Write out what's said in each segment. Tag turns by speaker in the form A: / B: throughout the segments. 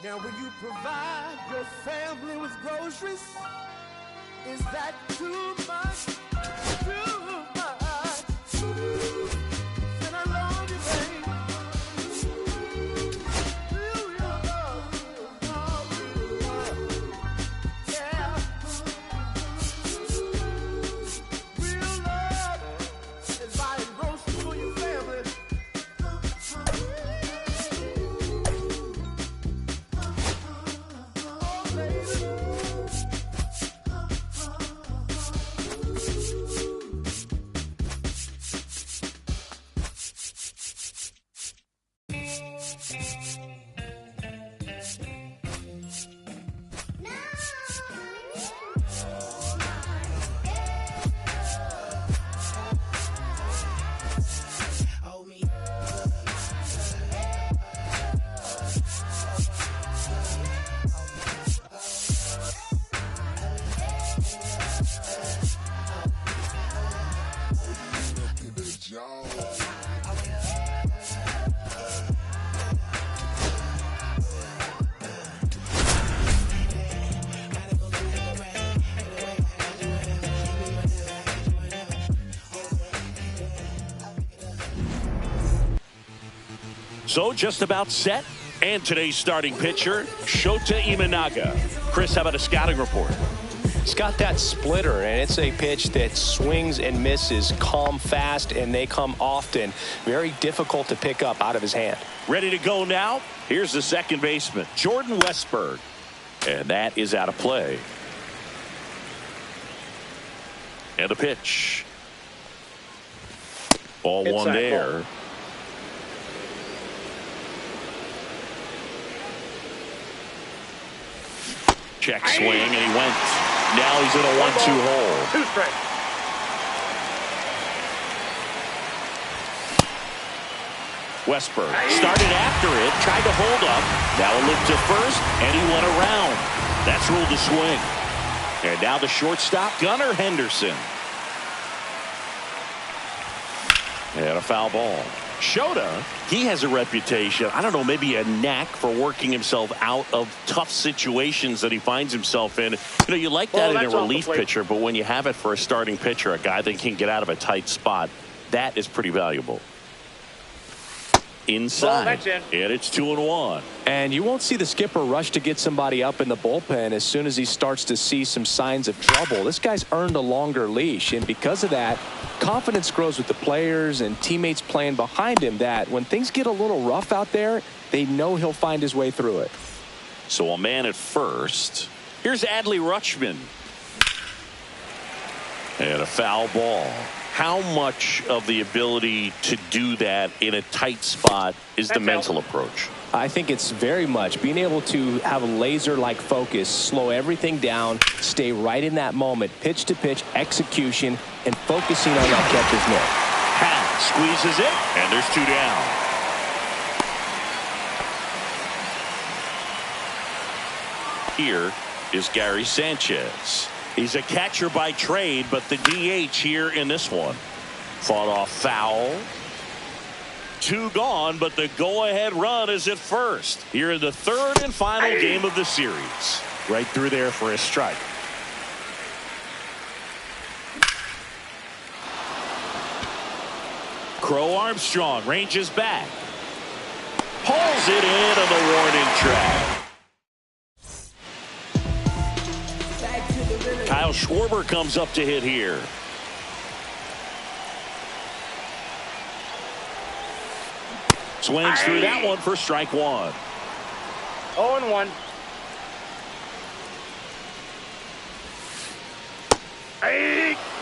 A: Now will you provide your family with groceries? Is that too much? Too much. And I love you, baby. Yeah. Real love is buying groceries for your family.
B: So just about set. And today's starting pitcher, Shota Imanaga. Chris, how about a scouting report?
C: It's got that splitter, and it's a pitch that swings and misses, come fast, and they come often. Very difficult to pick up out of his hand.
B: Ready to go now? Here's the second baseman, Jordan Westburg. And that is out of play. And the pitch. Ball one there. Check swing, and he went. Now he's in a 1-2 hole.
D: 2 strikes.
B: Westburg started after it, tried to hold up. Now a look to first, and he went around. That's ruled a swing. And now the shortstop, Gunnar Henderson. And a foul ball. Shota, he has a reputation, I don't know, maybe a knack for working himself out of tough situations that he finds himself in. You know, you like that in a relief pitcher, but when you have it for a starting pitcher, a guy that can get out of a tight spot, that is pretty valuable. Inside, and it's 2-1.
C: And you won't see the skipper rush to get somebody up in the bullpen as soon as he starts to see some signs of trouble. This guy's earned a longer leash, and because of that, confidence grows with the players and teammates playing behind him, that when things get a little rough out there, they know he'll find his way through it.
B: So a man at first. Here's Adley Rutschman. And a foul ball. How much of the ability to do that in a tight spot is the mental approach?
C: I think it's very much being able to have a laser-like focus, slow everything down, stay right in that moment, pitch to pitch, execution, and focusing on that catcher's mitt.
B: Pat squeezes it, and there's 2 down. Here is Gary Sanchez. He's a catcher by trade, but the DH here in this one. Fought off foul. 2 gone, but the go-ahead run is at first. Here in the third and final game of the series. Right through there for a strike. Crow Armstrong ranges back. Pulls it in on the warning track. Kyle Schwarber comes up to hit here. Swings through that one for strike 1.
D: 0-1.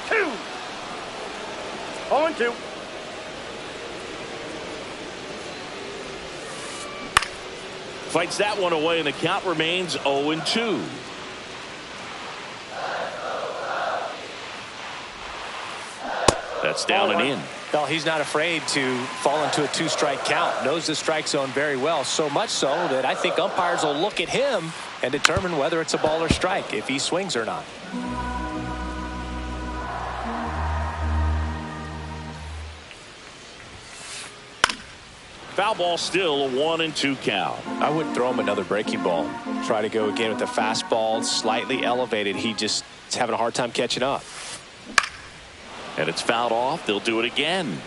D: 2. 0-2.
B: Fights that one away, and the count remains 0-2. That's down and in.
C: Well, he's not afraid to fall into a 2-strike count. Knows the strike zone very well, so much so that I think umpires will look at him and determine whether it's a ball or strike, if he swings or not.
B: Foul ball, still a 1-2 count.
C: I wouldn't throw him another breaking ball. Try to go again with the fastball, slightly elevated. He just is having a hard time catching up.
B: And it's fouled off. They'll do it again.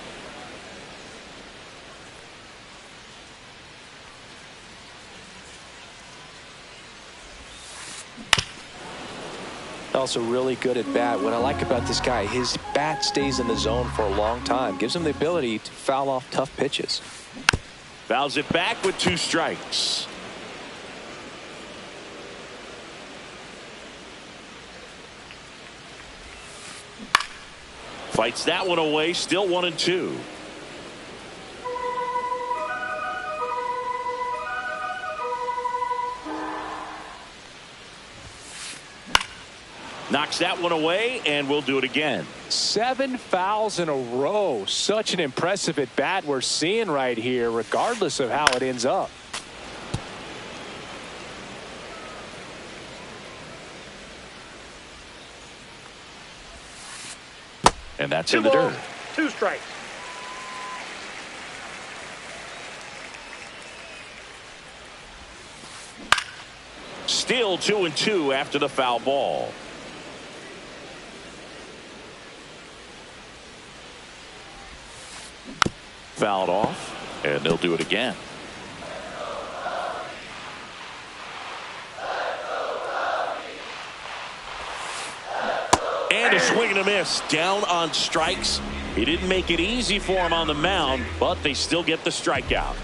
C: Also really good at bat. What I like about this guy, his bat stays in the zone for a long time. Gives him the ability to foul off tough pitches.
B: Fouls it back with 2 strikes. Fights that one away. Still 1-2. Knocks that one away, and we'll do it again.
C: 7 fouls in a row. Such an impressive at bat we're seeing right here, regardless of how it ends up.
B: And that's
D: 2
B: in the
D: balls,
B: dirt.
D: 2 strikes.
B: Still 2-2 after the foul ball. Fouled off, and they'll do it again. And a swing and a miss. Down on strikes. He didn't make it easy for him on the mound, but they still get the strikeout.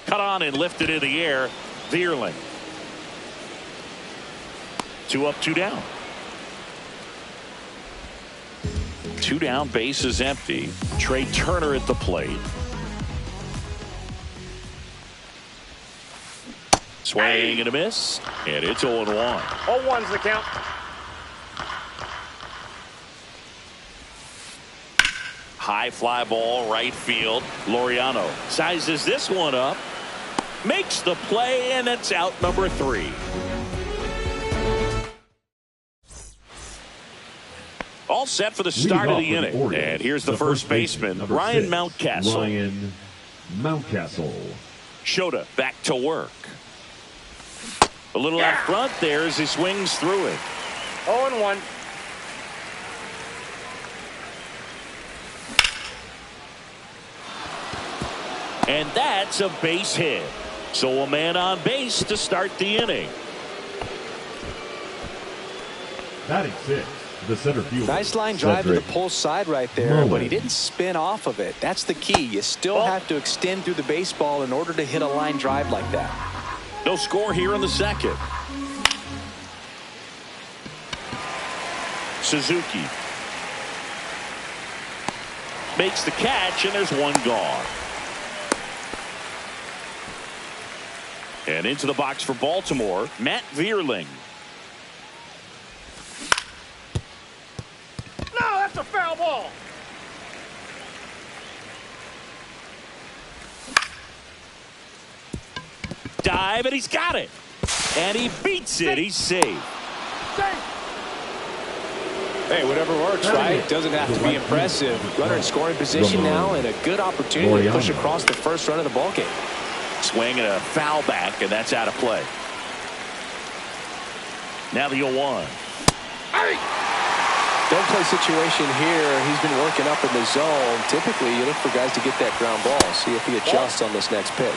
B: Cut on and lifted in the air. Vierling. 2 up, 2 down. 2 down, base is empty. Trey Turner at the plate. Swing and a miss, and it's 0-1.
D: 0-1's the count.
B: High fly ball, right field. Laureano sizes this one up, makes the play, and it's out number 3. All set for the start of the inning. And here's the first baseman, Ryan Mountcastle.
E: Ryan Mountcastle.
B: Shota back to work. A little out front there as he swings through it.
D: 0-1.
B: And that's a base hit. So a man on base to start the inning.
E: Batting 6. The center fielder.
C: Nice line drive to the
E: Cedric
C: pull side right there,
E: Mullins.
C: but he didn't spin off of it. That's the key. You still have to extend through the baseball in order to hit a line drive like that.
B: No score here in the second. Suzuki makes the catch, and there's one gone. And into the box for Baltimore, Matt Vierling.
D: No, that's a foul ball.
B: Dive, and he's got it. And he beats it. He's safe.
C: Hey, whatever works, right? Doesn't have to be impressive. Runner in scoring position now, and a good opportunity to push across the first run of the ballgame.
B: Swing and a foul back, and that's out of play. Now the 0-1.
C: Don't play situation here. He's been working up in the zone. Typically, you look for guys to get that ground ball. See if he adjusts on this next pitch.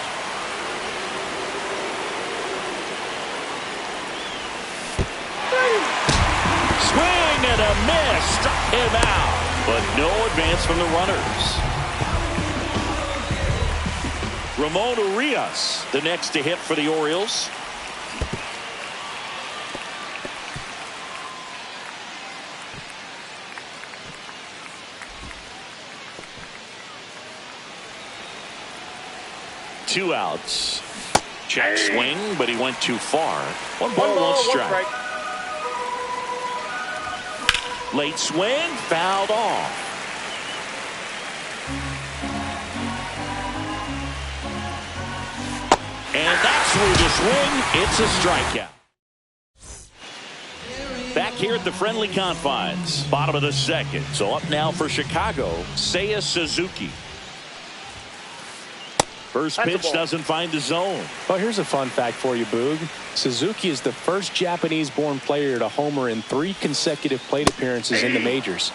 B: Swing and a miss. Struck him out. But no advance from the runners. Ramon Urias, the next to hit for the Orioles. Two outs. Check swing, but he went too far. One ball, one strike. Late swing, fouled off. And that's through the swing. It's a strikeout. Back here at the friendly confines. Bottom of the second. So up now for Chicago, Seiya Suzuki. First pitch doesn't find the zone.
C: Well, here's a fun fact for you, Boog. Suzuki is the first Japanese-born player to homer in 3 consecutive plate appearances in the majors.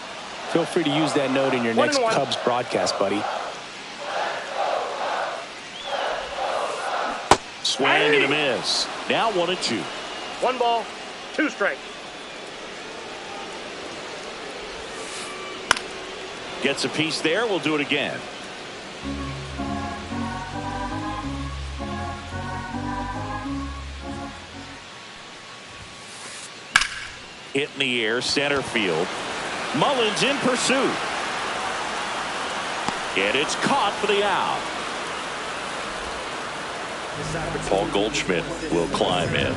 C: Feel free to use that note in your next Cubs broadcast, buddy.
B: Swing and a miss. Now 1-2.
D: 1 ball, 2 strikes.
B: Gets a piece there. We'll do it again. Hit in the air, center field. Mullins in pursuit. And it's caught for the out. Paul Goldschmidt will climb in.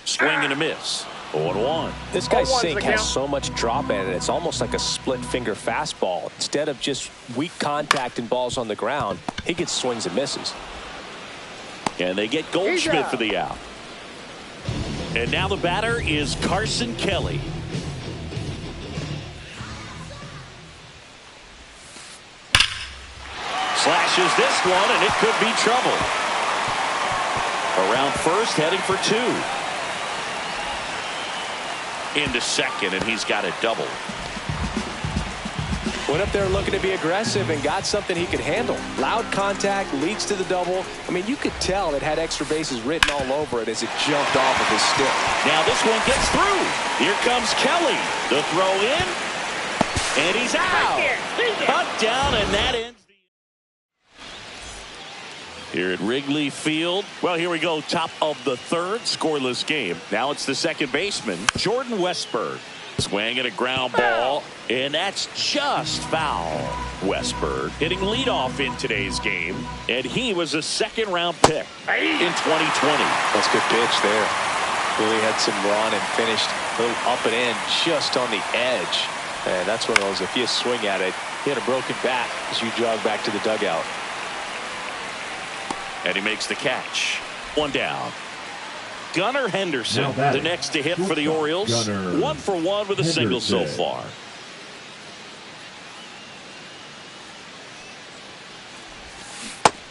B: Swing and a miss. 0-1.
C: This guy's sink has so much drop in it. It's almost like a split finger fastball. Instead of just weak contact and balls on the ground, he gets swings and misses.
B: And they get Goldschmidt for the out. And now the batter is Carson Kelly. Slashes this one, and it could be trouble. Around first, heading for 2. Into second, and he's got a double.
C: Went up there looking to be aggressive and got something he could handle. Loud contact leads to the double. I mean, you could tell it had extra bases written all over it as it jumped off of his stick.
B: Now this one gets through. Here comes Kelly. The throw in, and he's out. Cut down, and that ends. Here at Wrigley Field. Well, here we go. Top of the third. Scoreless game. Now it's the second baseman, Jordan Westburg. Swing and a ground ball, and that's just foul. Westburg hitting leadoff in today's game, and he was a second-round pick in 2020.
C: That's a good pitch there. Really had some run and finished a little up and in just on the edge. And that's one of those, if you swing at it, hit a broken bat as you jog back to the dugout.
B: And he makes the catch. 1 down. Gunnar Henderson, the next to hit for the Orioles. 1 for 1 with a single so far.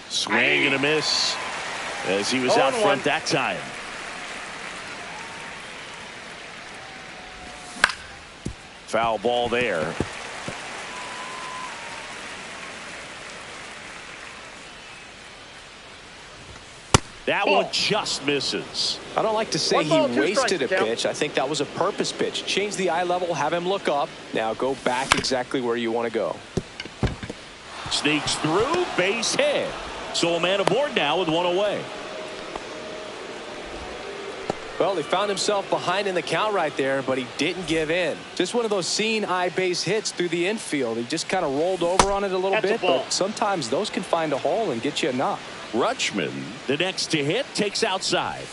B: Swing and a miss as he was out front that time. Foul ball there. That one just misses.
C: I don't like to say he wasted a pitch. I think that was a purpose pitch. Change the eye level, have him look up. Now go back exactly where you want to go.
B: Sneaks through, base hit. So a man aboard now with 1 away.
C: Well, he found himself behind in the count right there, but he didn't give in. Just one of those seeing eye base hits through the infield. He just kind of rolled over on it a little bit, but sometimes those can find a hole and get you a knock.
B: Rutschman, the next to hit, takes outside.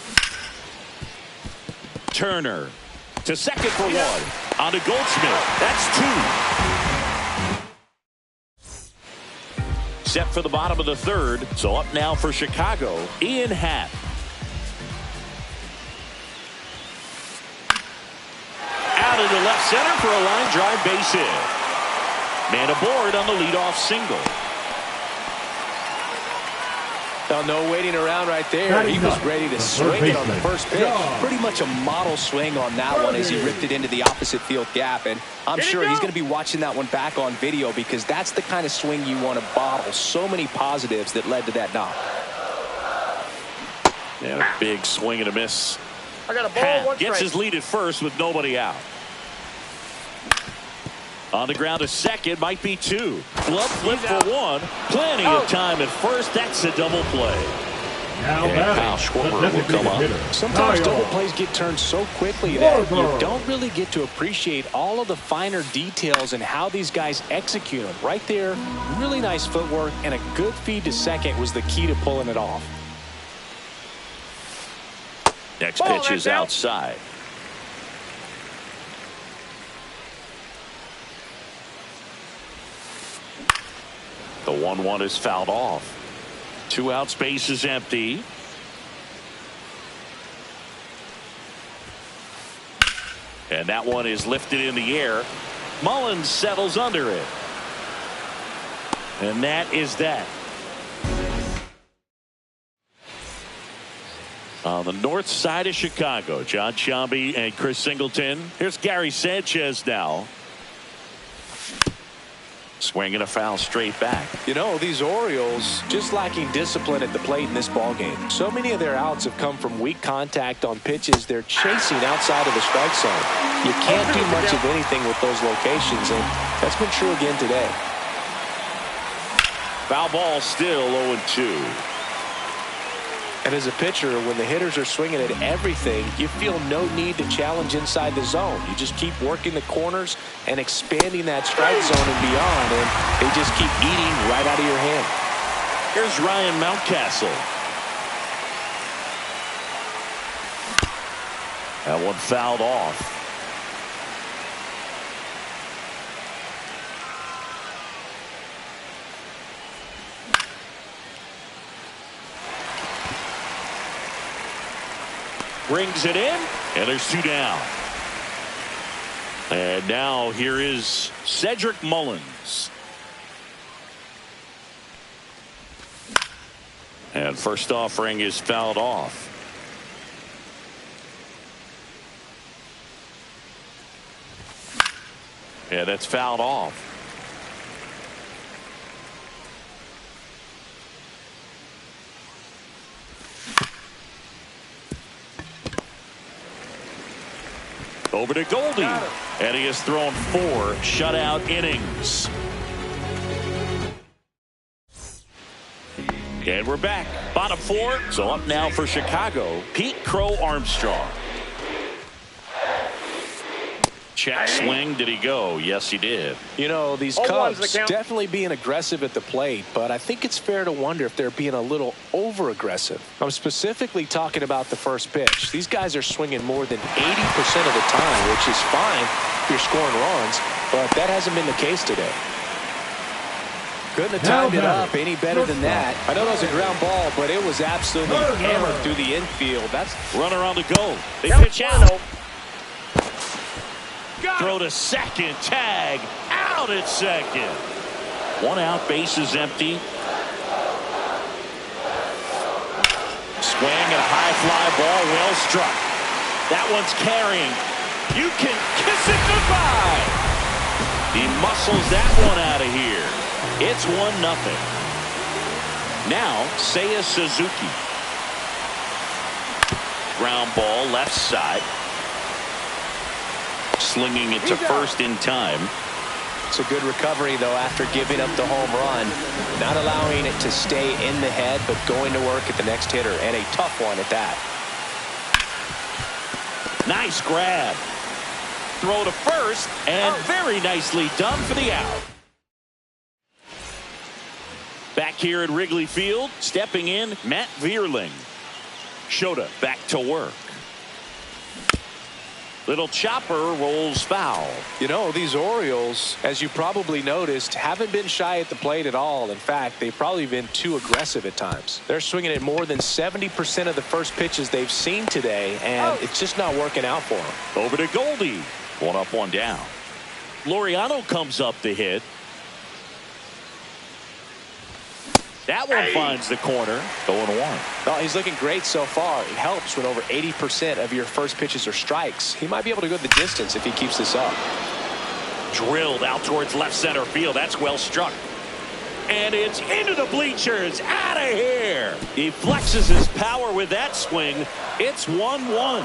B: Turner to second for 1. On to Goldschmidt. That's 2. Set for the bottom of the third. So up now for Chicago, Ian Happ. Out into left center for a line drive base hit. Man aboard on the leadoff single.
C: No waiting around right there. He was ready to swing it on the first pitch. Pretty much a model swing on that one as he ripped it into the opposite field gap. And I'm sure he's going to be watching that one back on video because that's the kind of swing you want to bottle. So many positives that led to that knock.
B: And a big swing and a miss.
D: I got a ball, 1
B: gets
D: strike.
B: his lead at first with nobody out. On the ground to second, might be 2. Glove flip for 1. Plenty of time at first. That's a double play.
E: Now
B: and Kyle Schwarber will come up.
C: Sometimes double plays get turned so quickly that you don't really get to appreciate all of the finer details and how these guys execute them. Right there, really nice footwork and a good feed to second was the key to pulling it off.
B: Next pitch is outside. The 1-1 is fouled off. 2 outs, base is empty. And that one is lifted in the air. Mullins settles under it. And that is that. On the north side of Chicago, John Sciambi and Chris Singleton. Here's Gary Sanchez now. Swinging a foul straight back.
C: You know, these Orioles just lacking discipline at the plate in this ballgame. So many of their outs have come from weak contact on pitches they're chasing outside of the strike zone. You can't do much of anything with those locations, and that's been true again today.
B: Foul ball still 0-2.
C: And as a pitcher, when the hitters are swinging at everything, you feel no need to challenge inside the zone. You just keep working the corners and expanding that strike zone and beyond, and they just keep eating right out of your hand.
B: Here's Ryan Mountcastle. That one fouled off. Brings it in, and there's 2 down. And now here is Cedric Mullins. And first offering is fouled off. Yeah, that's fouled off. Over to Goldie, and he has thrown 4 shutout innings. And we're back. Bottom 4. So up now for Chicago, Pete Crow Armstrong. Check swing. Did he go? Yes, he did.
C: You know, these Cubs definitely being aggressive at the plate, but I think it's fair to wonder if they're being a little over-aggressive. I'm specifically talking about the first pitch. These guys are swinging more than 80% of the time, which is fine if you're scoring runs, but that hasn't been the case today. Couldn't have timed it up any better than that. I know that was a ground ball, but it was absolutely hammered through the infield. That's
B: runner on the go. They pitch out. Throw to second, tag, out at second. 1 out, base is empty. Swing and a high fly ball, well struck. That one's carrying. You can kiss it goodbye. He muscles that one out of here. It's 1-0. Now, Seiya Suzuki. Ground ball, left side. Slinging it to first in time.
C: It's a good recovery, though, after giving up the home run. Not allowing it to stay in the head, but going to work at the next hitter, and a tough one at that.
B: Nice grab. Throw to first, and very nicely done for the out. Back here at Wrigley Field, stepping in, Matt Vierling. Shota back to work. Little chopper rolls foul.
C: You know, these Orioles, as you probably noticed, haven't been shy at the plate at all. In fact, they've probably been too aggressive at times. They're swinging at more than 70% of the first pitches they've seen today, and it's just not working out for them.
B: Over to Goldie. 1 up, 1 down. Laureano comes up to hit. That one finds the corner. 0-1.
C: Well, he's looking great so far. It helps when over 80% of your first pitches are strikes. He might be able to go the distance if he keeps this up.
B: Drilled out towards left center field. That's well struck. And it's into the bleachers. Out of here. He flexes his power with that swing. It's 1-1.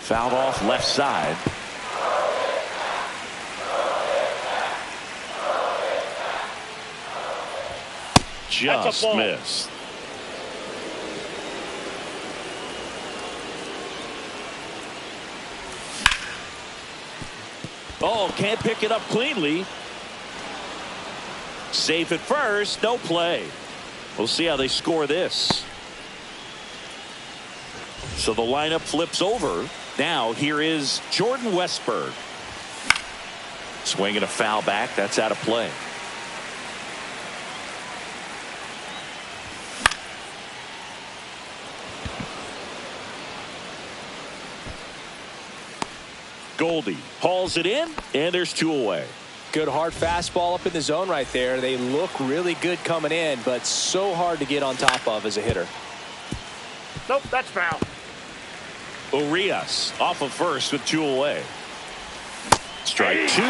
B: Fouled off left side. Just missed. Oh, can't pick it up cleanly. Safe at first, no play. We'll see how they score this. So the lineup flips over. Now here is Jordan Westburg. Swinging a foul back. That's out of play. Goldie hauls it in, and there's 2 away.
C: Good hard fastball up in the zone right there. They look really good coming in, but so hard to get on top of as a hitter.
D: Nope, that's foul.
B: Urias off of first with 2 away. Strike 2.
D: No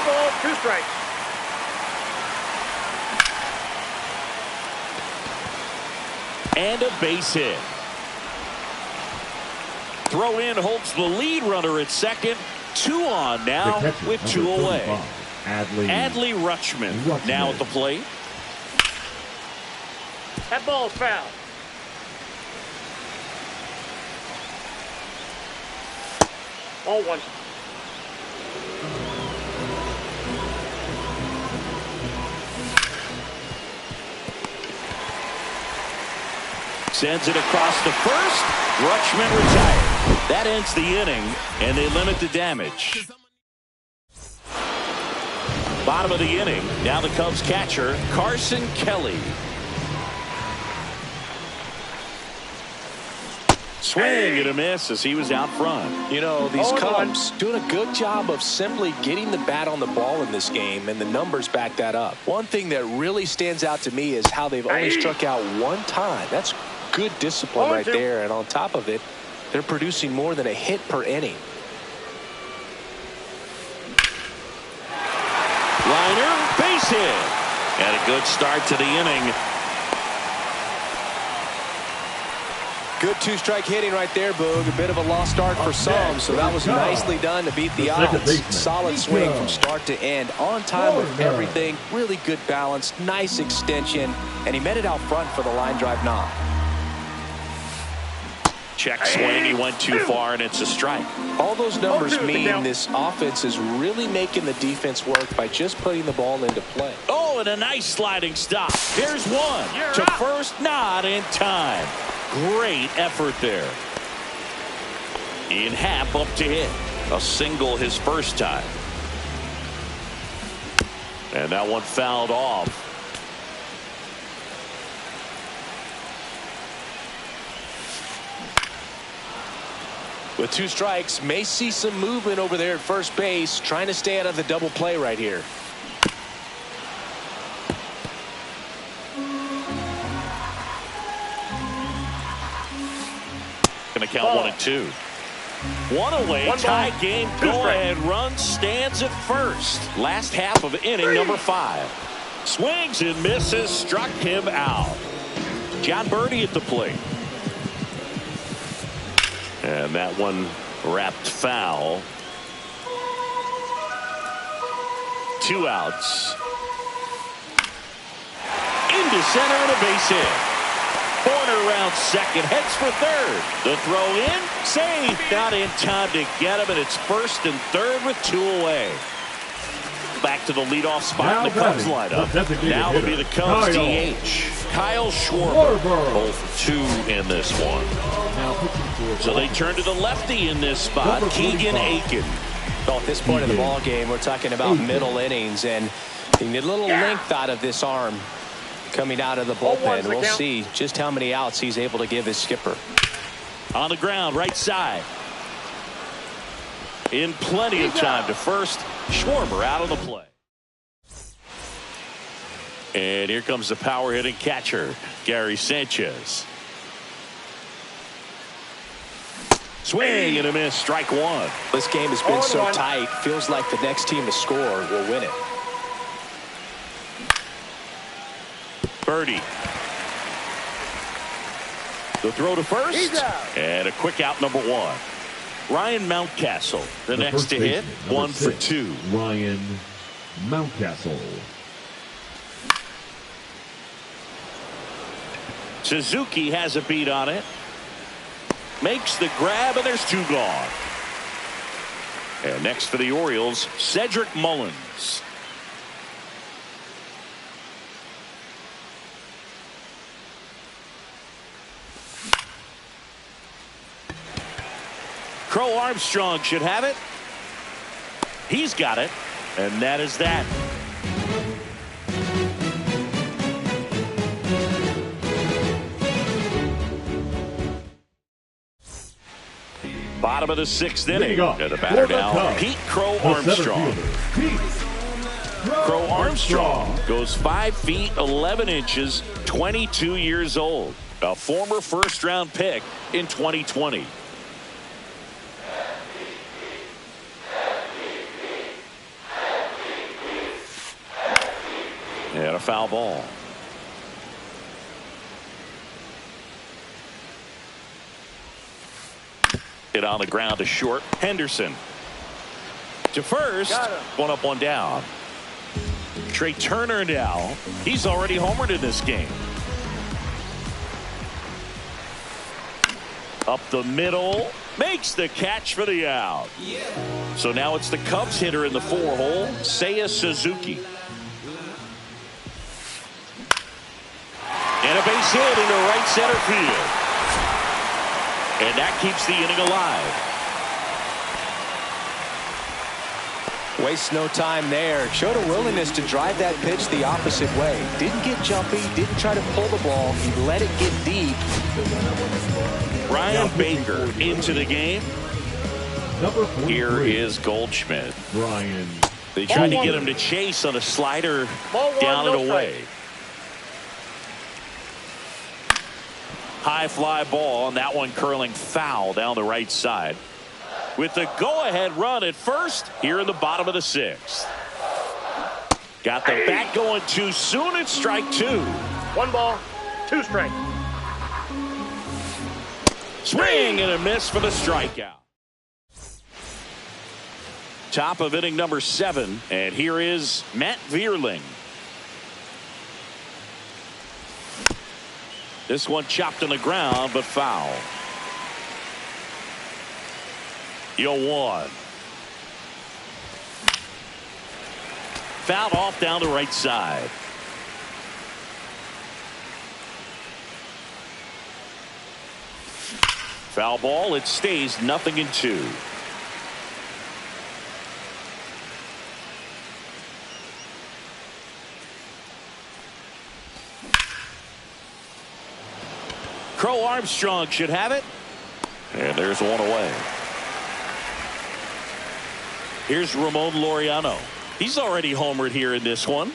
D: ball, 2 strikes.
B: And a base hit. Throw in holds the lead runner at second. 2 on now with 2 away. Adley Rutschman now at the plate.
D: That ball's foul. All 1.
B: Sends it across the first. Rutschman retired. That ends the inning, and they limit the damage. Bottom of the inning. Now the Cubs catcher, Carson Kelly. Swing and a miss as he was out front.
C: You know, these Cubs doing a good job of simply getting the bat on the ball in this game, and the numbers back that up. One thing that really stands out to me is how they've only struck out 1 time. That's good discipline right there, and on top of it, they're producing more than a hit per inning.
B: Liner, base hit. And a good start to the inning.
C: Good 2-strike hitting right there, Boog. A bit of a lost start for some, so that was nicely done to beat the odds. Solid swing from start to end. On time with everything. Really good balance. Nice extension. And he met it out front for the line drive knock.
B: Check swing. He went too far, and it's a strike.
C: All those numbers mean this offense is really making the defense work by just putting the ball into play.
B: Oh, and a nice sliding stop. There's one. To first, not in time. Great effort there. Ian Happ up to hit. A single his first time. And that one fouled off.
C: With 2 strikes, may see some movement over there at first base, trying to stay out of the double play right here.
B: Going to count 1 and 2. 1 away, tie game, go-ahead run stands at first. Last half of inning number 5. Swings and misses, struck him out. John Birdie at the plate. And that one wrapped foul. 2 outs. Into center and a base hit. Corner around second, heads for third. The throw in, safe. Not in time to get him, and it's first and third with 2 away. Back to the leadoff spot in the Cubs lineup. Now it'll be the Cubs DH. Kyle Schwarber. 0 for 2 in this one. So they turn to the lefty in this spot, Keegan Aiken.
C: Well, at this point of the ball game, we're talking about middle innings, and you need a little length out of this arm coming out of the bullpen. We'll see just how many outs he's able to give his skipper.
B: On the ground, right side. In plenty of time to first. Schwarber out of the play. And here comes the power hitting catcher, Gary Sanchez. Swing and a miss, strike 1.
C: This game has been so tight, feels like the next team to score will win it.
B: Birdie. The throw to first. And a quick out number 1. Ryan Mountcastle, the next to hit, 1 for 2.
E: Ryan Mountcastle.
B: Suzuki has a beat on it. Makes the grab, and there's 2 gone. And next for the Orioles, Cedric Mullins. Crow Armstrong should have it. He's got it, and that is that. bottom of the 6th inning.
E: Leading off
B: And the batter
E: for the
B: now,
E: Cubs,
B: Pete Crow
E: the center
B: Armstrong.
E: fielder, Pete
B: Crow Armstrong goes 5 feet 11 inches, 22 years old. A former first-round pick in 2020. And a foul ball. Hit on the ground to short. Henderson to first. One up, one down. Trey Turner now. He's already homered in this game. Up the middle. Makes the catch for the out. So now it's the Cubs hitter in the 4-hole, Seiya Suzuki. And a base hit into right center field. And that keeps the inning alive.
C: Wastes no time there. Showed a willingness to drive that pitch the opposite way. Didn't get jumpy. Didn't try to pull the ball. He let it get deep.
B: Brian Baker into the game.
E: Number
B: Here
E: 43,
B: is Goldschmidt.
E: Brian.
B: They tried to
E: Ball
B: get
E: one.
B: him to chase on a slider
D: Ball one,
B: down
D: no
B: and away. High fly ball, and that one curling foul down the right side. With the go-ahead run at first here in the bottom of the 6th. Got the bat going too soon. It's strike 2.
D: 1 ball, 2 strikes.
B: Swing and a miss for the strikeout. Top of inning number 7, and here is Matt Vierling. This one chopped on the ground, but foul. 0-1. Fouled off down the right side. Foul ball. It stays 0-2. Crow Armstrong should have it. And there's one away. Here's Ramon Laureano. He's already homered here in this one.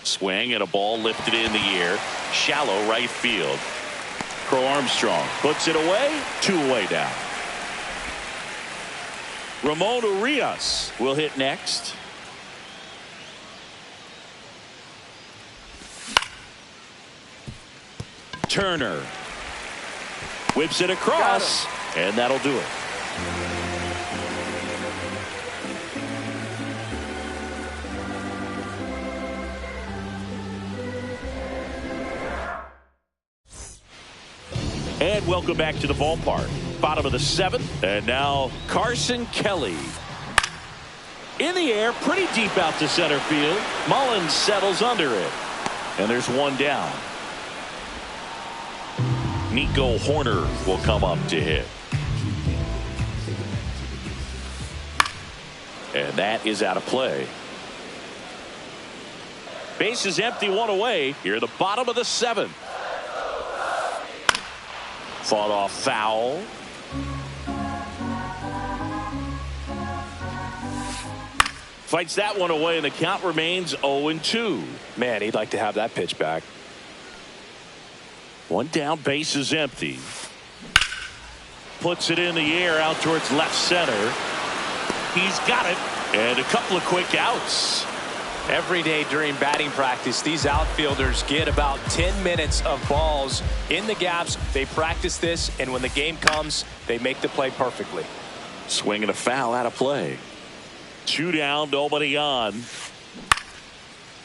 B: Swing and a ball lifted in the air. Shallow right field. Crow Armstrong puts it away. 2 away down. Ramon Urias will hit next. Turner whips it across, and that'll do it. And welcome back to the ballpark. Bottom of the 7th, and now Carson Kelly. In the air, pretty deep out to center field. Mullins settles under it, and there's one down. Nico Horner will come up to hit. And that is out of play. Base is empty, 1 away. Here at the bottom of the 7th. Fought off foul. Fights that one away, and the count remains 0-2.
C: Man, he'd like to have that pitch back.
B: One down, base is empty. Puts it in the air out towards left center. He's got it, and a couple of quick outs.
C: Every day during batting practice, these outfielders get about 10 minutes of balls in the gaps. They practice this, and when the game comes, they make the play perfectly.
B: Swing and a foul out of play. 2 down, nobody on.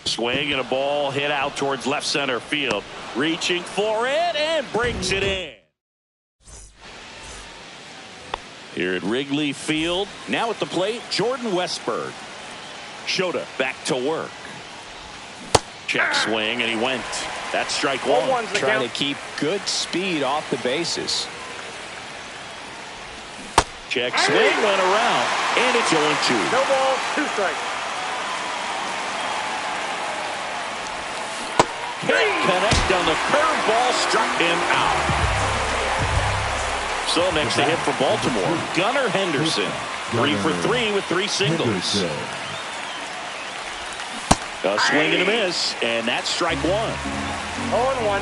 B: Swing and a ball hit out towards left center field. Reaching for it and brings it in. Here at Wrigley Field. Now at the plate, Jordan Westburg. Shota back to work. Check swing, and he went. That's strike 1.
D: 1-1's the
C: Trying
D: count.
C: to keep good speed off the bases.
B: Check swing, went around, and it's 0-2.
D: No ball, 2 strikes.
B: Hit connect on the curveball, struck him out. So next to hit for Baltimore, Gunnar Henderson. 3 for 3 with 3 singles. A swing and a miss, and that's strike 1.
D: 0-1.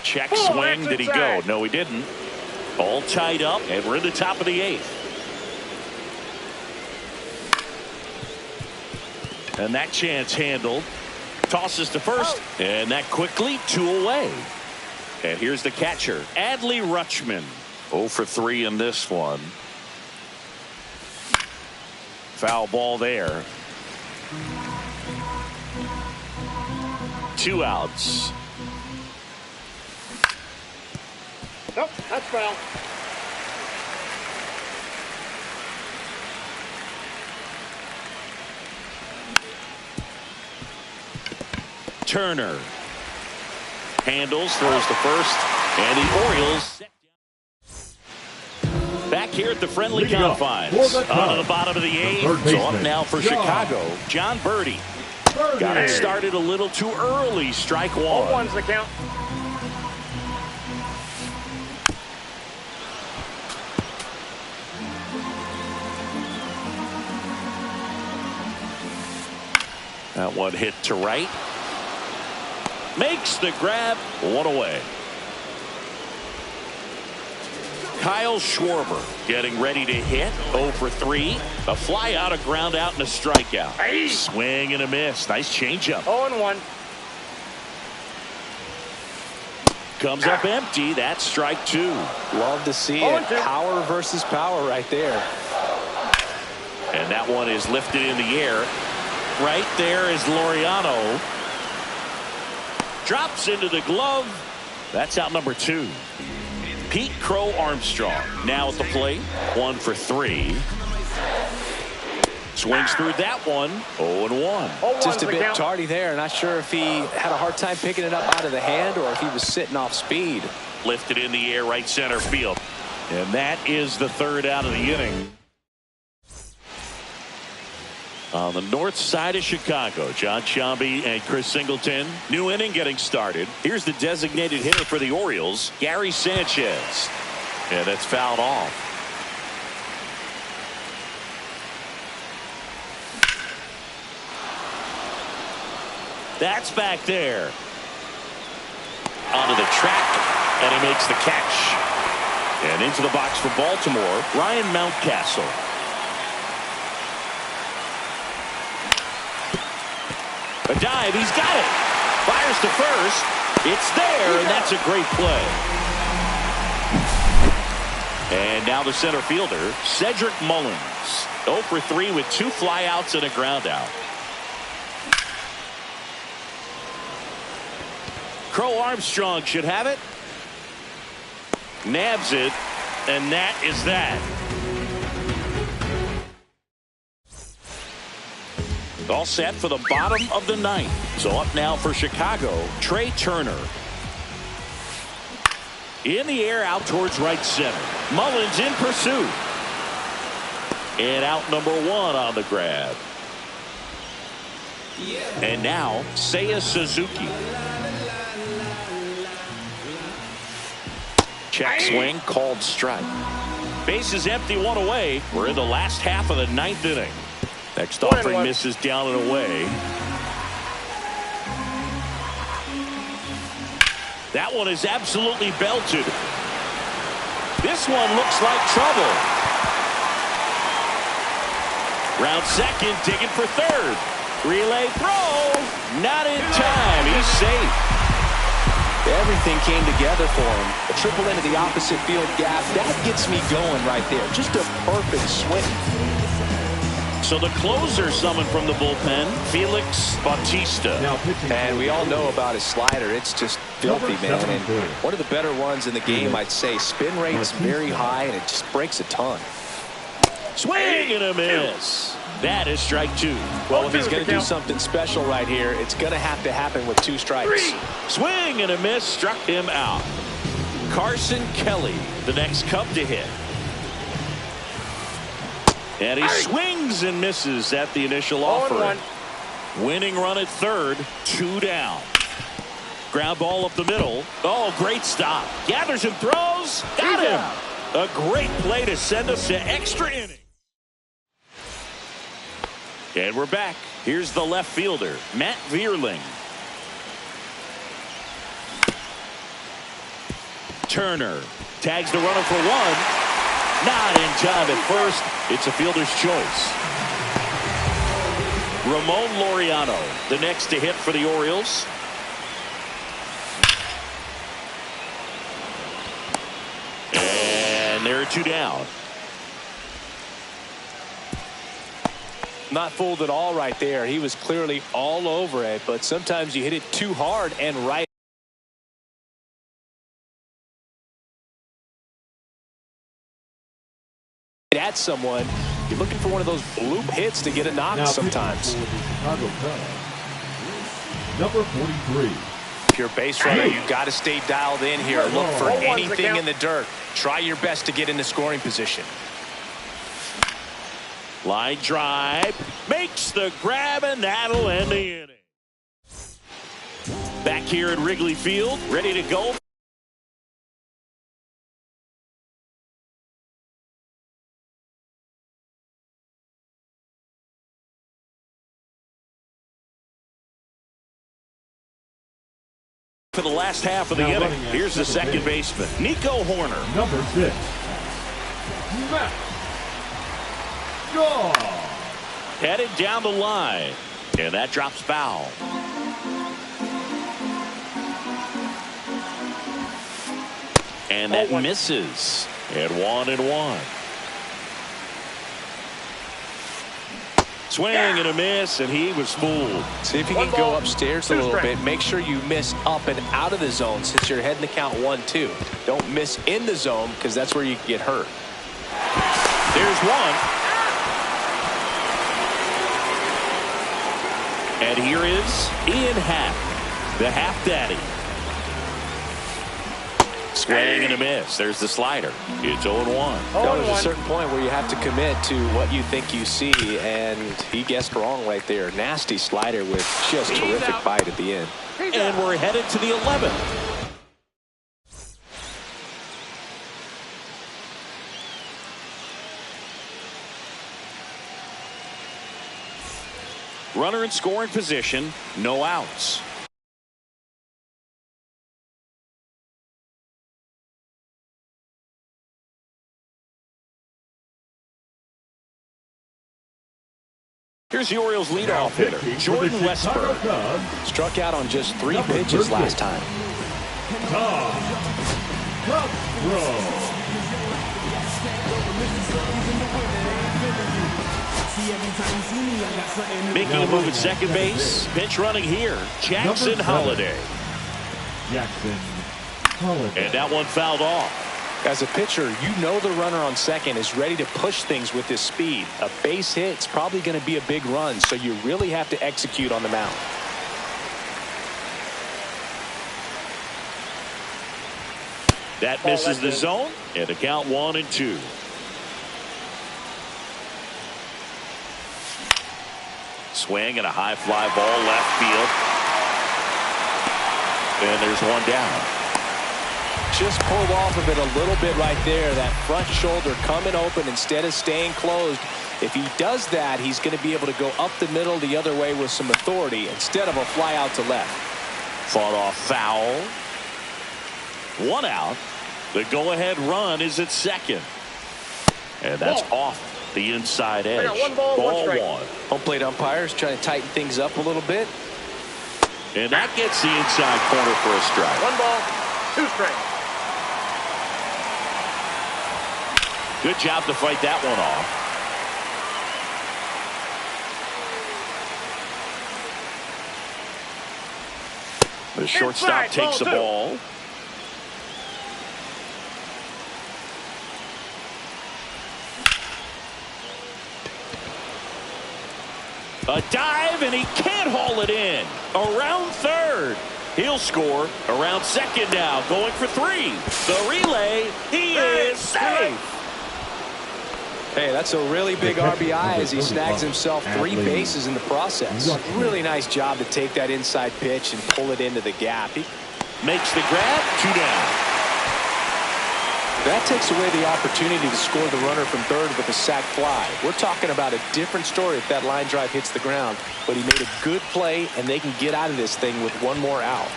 B: Check swing. Did he go? No, he didn't. All tied up, and we're in the top of the 8th. And that chance handled. Tosses to first, and that quickly 2 away. And here's the catcher, Adley Rutschman. 0 for 3 in this one. Foul ball there. 2 outs.
D: Nope, that's foul.
B: Turner handles, throws to first, and the Orioles back here at the friendly confines. On the bottom of the 8th. So up now for Chicago, John Birdie. Got it started a little too early. Strike 1.
D: 0-1's the count.
B: That one hit to right. Makes the grab. 1 away. Kyle Schwarber getting ready to hit. 0 for 3. A fly out, a ground out, and a strikeout.
D: Hey.
B: Swing and a miss. Nice changeup.
D: 0-1.
B: Comes up empty. That's strike 2.
C: Love to see it. Power versus power right there.
B: And that one is lifted in the air. Right there is Laureano. Drops into the glove. That's out number 2. Pete Crow Armstrong now at the plate. 1 for 3. Swings through that one. 0-1.
C: Just a bit tardy there. Not sure if he had a hard time picking it up out of the hand or if he was sitting off speed.
B: Lifted in the air, right center field. And that is the 3rd out of the inning. On the north side of Chicago, John Sciambi and Chris Singleton. New inning getting started. Here's the designated hitter for the Orioles, Gary Sanchez. And that's fouled off. That's back there. Onto the track, and he makes the catch. And into the box for Baltimore, Ryan Mountcastle. A dive, he's got it. Fires to first. It's there, and that's a great play. And now the center fielder, Cedric Mullins. 0 for 3 with 2 flyouts and a ground out. Crow Armstrong should have it. Nabs it, and that is that. All set for the bottom of the 9th. So up now for Chicago, Trey Turner. In the air, out towards right center. Mullins in pursuit. And out number 1 on the grab. And now, Seiya Suzuki. Check swing, called strike. Base is empty, 1 away. We're in the last half of the 9th inning. Next offering misses down and away. That one is absolutely belted. This one looks like trouble. Round second, digging for 3rd. Relay throw. Not in time. He's safe.
C: Everything came together for him. A triple into the opposite field gap. That gets me going right there. Just a perfect swing.
B: So the closer summoned from the bullpen, Felix Bautista.
C: And we all know about his slider. It's just filthy, man. And one of the better ones in the game, I'd say. Spin rate's very high, and it just breaks a ton.
B: Swing and a miss. That is strike 2.
C: Well, if he's going to do something special right here, it's going to have to happen with 2 strikes.
B: Swing and a miss, struck him out. Carson Kelly, the next Cub to hit. And he swings and misses at the initial offer. Winning run at third. 2 down. Ground ball up the middle. Oh, great stop. Gathers and throws. Got him. A great play to send us to extra inning. And we're back. Here's the left fielder, Matt Vierling. Turner tags the runner for 1. Not in time at first. It's a fielder's choice. Ramon Laureano, the next to hit for the Orioles. And there are 2 down.
C: Not fooled at all right there. He was clearly all over it, but sometimes you hit it too hard and right at someone. You're looking for one of those bloop hits to get a knock sometimes.
E: Number 43.
C: If you're a base runner, you've got to stay dialed in here. Look for anything in the dirt. Try your best to get into scoring position.
B: Line drive. Makes the grab, and that'll end the inning. Back here at Wrigley Field, ready to go. For the last half of the inning, here's the second baseman, Nico Hoerner.
E: Number 6. Matt Shaw.
B: Headed down the line, and that drops foul. And that misses. And 1-1. Swing and a miss, and he was fooled.
C: See if you can go upstairs a little bit. Make sure you miss up and out of the zone since you're heading to count 1-2. Don't miss in the zone because that's where you can get hurt.
B: There's one. And here is Ian Happ, the Happ Daddy. Swing and a miss. There's the slider. It's 0-1.
C: There's a certain point where you have to commit to what you think you see, and he guessed wrong right there. Nasty slider with just terrific bite at the end.
B: And we're headed to the 11th. Runner in scoring position, no outs. Here's the Orioles leadoff hitter, Jordan Westburg.
C: Struck out on just 3 pitches last time.
B: Making a move at second base. Pitch running here, Jackson Holliday. And that one fouled off.
C: As a pitcher, you know the runner on second is ready to push things with his speed. A base hit's probably going to be a big run, so you really have to execute on the mound.
B: That misses the zone, and the count 1-2. Swing and a high fly ball left field. And there's one down.
C: Just pulled off of it a little bit right there. That front shoulder coming open instead of staying closed. If he does that, he's going to be able to go up the middle the other way with some authority instead of a fly out to left.
B: Fought off foul. 1 out. The go-ahead run is at second. And that's off the inside edge.
D: Ball 1.
C: Home plate umpires trying to tighten things up a little bit.
B: And that gets the inside corner for a strike.
D: 1 ball, 2 strikes.
B: Good job to fight that one off. The shortstop takes the ball. A dive, and he can't haul it in. Around third. He'll score around second now, going for 3. The relay, he is safe.
C: Hey, that's a really big RBI as he snags himself 3 bases in the process. Really nice job to take that inside pitch and pull it into the gap. He
B: makes the grab, 2 down.
C: That takes away the opportunity to score the runner from third with a sac fly. We're talking about a different story if that line drive hits the ground, but he made a good play, and they can get out of this thing with 1 more out.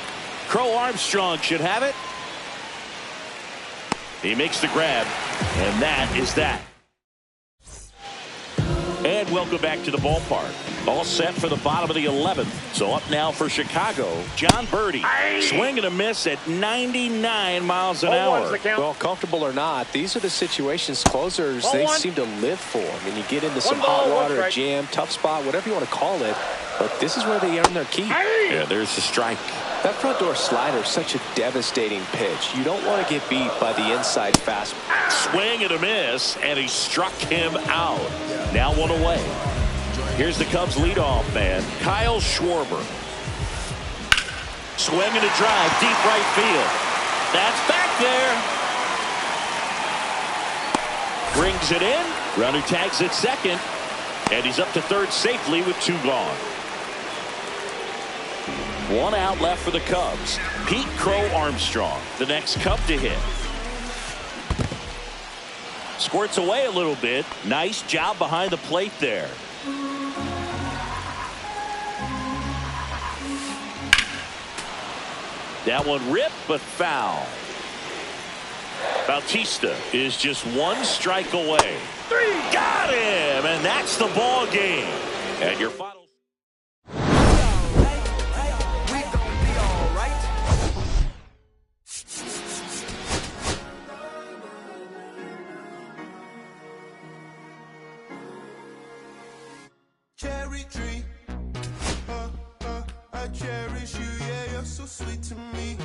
B: Crow Armstrong should have it. He makes the grab, and that is that. And welcome back to the ballpark. All set for the bottom of the 11th. So up now for Chicago, Jon Berti. Swing and a miss at 99 miles an hour.
C: Well, comfortable or not, these are the situations closers they seem to live for. I mean, you get into some hot water, a jam, tough spot, whatever you want to call it. But this is where they earn their keep.
B: Yeah, there's the strike.
C: That front door slider is such a devastating pitch. You don't want to get beat by the inside fastball.
B: Swing and a miss, and he struck him out. Now 1 away. Here's the Cubs leadoff man, Kyle Schwarber. Swing and a drive, deep right field. That's back there. Brings it in. Runner tags at second, and he's up to third safely with 2 gone. 1 out left for the Cubs. Pete Crow Armstrong, the next Cub to hit. Squirts away a little bit. Nice job behind the plate there. That one ripped, but foul. Bautista is just 1 strike away. 3. Got him, and that's the ball game. And your final.
A: Cherry tree, I cherish you, yeah, you're so sweet to me.